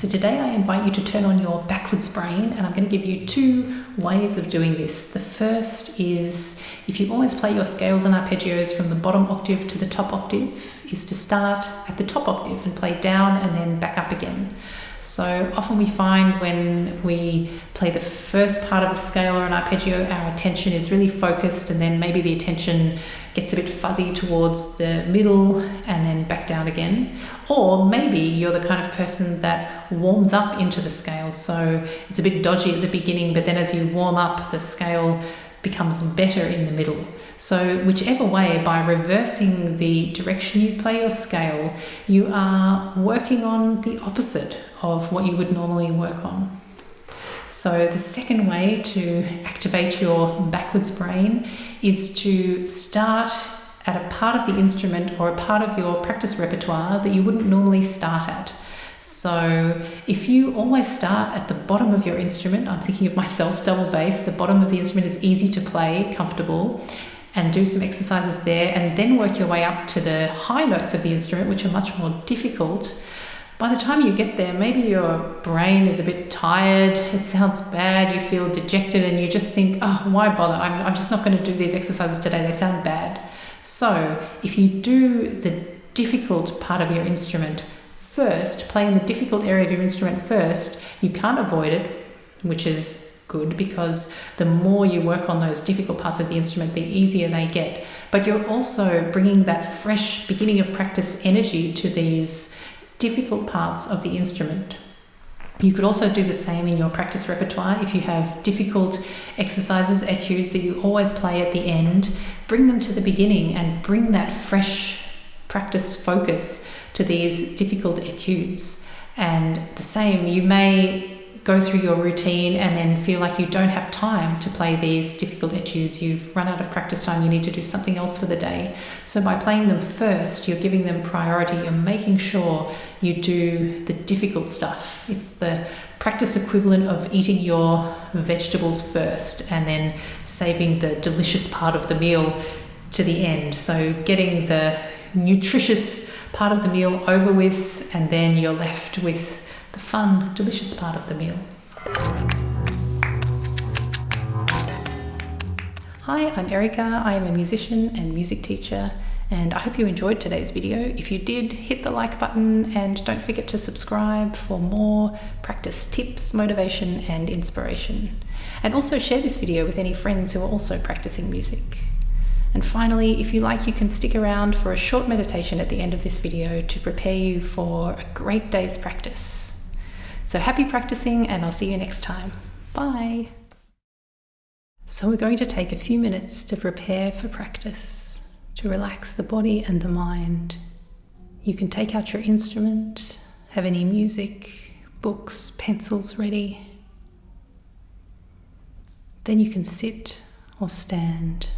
So today I invite you to turn on your backwards brain, and I'm going to give you 2 ways of doing this. The first is, if you always play your scales and arpeggios from the bottom octave to the top octave, is to start at the top octave and play down and then back up again. So often we find when we play the first part of a scale or an arpeggio, our attention is really focused, and then maybe the attention gets a bit fuzzy towards the middle and then back down again. Or maybe you're the kind of person that warms up into the scale, so it's a bit dodgy at the beginning, but then as you warm up, the scale becomes better in the middle. So whichever way, by reversing the direction you play your scale, you are working on the opposite of what you would normally work on. So the second way to activate your backwards brain is to start at a part of the instrument or a part of your practice repertoire that you wouldn't normally start at. So if you always start at the bottom of your instrument, I'm thinking of myself, double bass, the bottom of the instrument is easy to play, comfortable, and do some exercises there, and then work your way up to the high notes of the instrument, which are much more difficult. By the time you get there, maybe your brain is a bit tired, it sounds bad, you feel dejected, and you just think, oh, why bother? I'm just not going to do these exercises today, they sound bad. So if you do the difficult part of your instrument first, play in the difficult area of your instrument first, you can't avoid it, which is good, because the more you work on those difficult parts of the instrument, the easier they get. But you're also bringing that fresh beginning of practice energy to these difficult parts of the instrument. You could also do the same in your practice repertoire. If you have difficult exercises, etudes that you always play at the end, bring them to the beginning and bring that fresh practice focus to these difficult etudes. And the same, you may go through your routine and then feel like you don't have time to play these difficult etudes. You've run out of practice time, you need to do something else for the day. So by playing them first, you're giving them priority, you're making sure you do the difficult stuff. It's the practice equivalent of eating your vegetables first and then saving the delicious part of the meal to the end. So getting the nutritious part of the meal over with, and then you're left with the fun, delicious part of the meal. Hi, I'm Erica. I am a musician and music teacher, and I hope you enjoyed today's video. If you did, hit the like button and don't forget to subscribe for more practice tips, motivation and inspiration. And also share this video with any friends who are also practicing music. And finally, if you like, you can stick around for a short meditation at the end of this video to prepare you for a great day's practice. So happy practicing, and I'll see you next time. Bye. So we're going to take a few minutes to prepare for practice, to relax the body and the mind. You can take out your instrument, have any music, books, pencils ready. Then you can sit or stand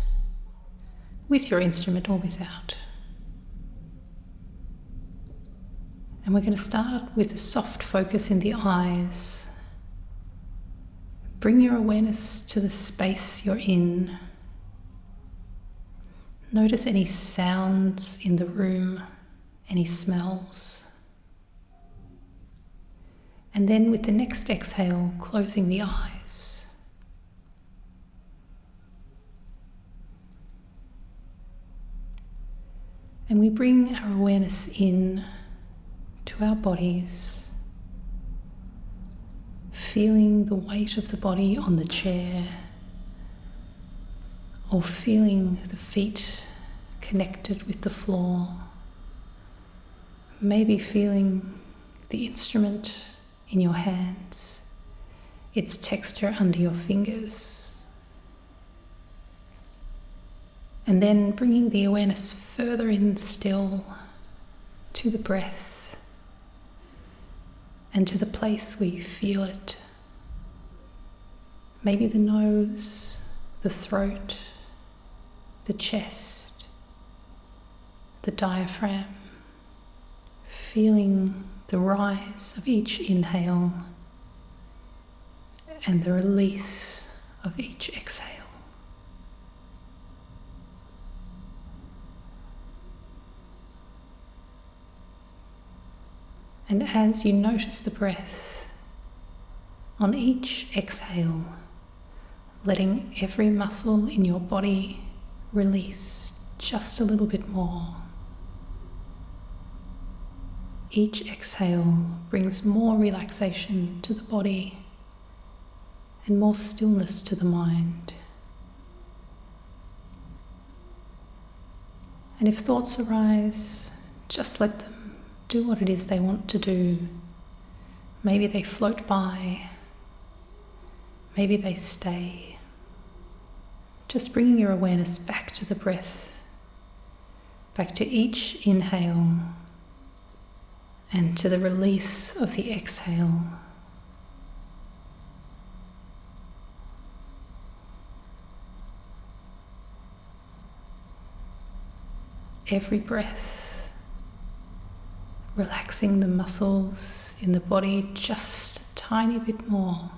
with your instrument or without. And we're going to start with a soft focus in the eyes. Bring your awareness to the space you're in. Notice any sounds in the room, any smells. And then with the next exhale, closing the eyes. And we bring our awareness in to our bodies, feeling the weight of the body on the chair, or feeling the feet connected with the floor, maybe feeling the instrument in your hands, its texture under your fingers, and then bringing the awareness further in still to the breath, and to the place where you feel it. Maybe the nose, the throat, the chest, the diaphragm. Feeling the rise of each inhale and the release of each exhale. And as you notice the breath, on each exhale, letting every muscle in your body release just a little bit more. Each exhale brings more relaxation to the body and more stillness to the mind. And if thoughts arise, just let them do what it is they want to do. Maybe they float by, maybe they stay. Just bringing your awareness back to the breath, back to each inhale and to the release of the exhale. Every breath, relaxing the muscles in the body just a tiny bit more.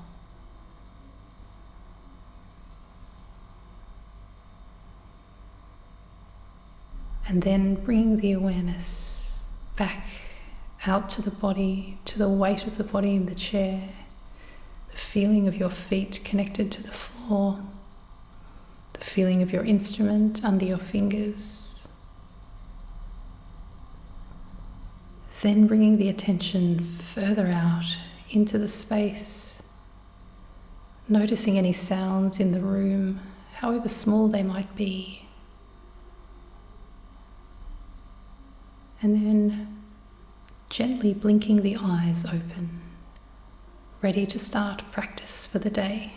And then bringing the awareness back out to the body, to the weight of the body in the chair, the feeling of your feet connected to the floor, the feeling of your instrument under your fingers. Then bringing the attention further out into the space, noticing any sounds in the room, however small they might be. And then gently blinking the eyes open, ready to start practice for the day.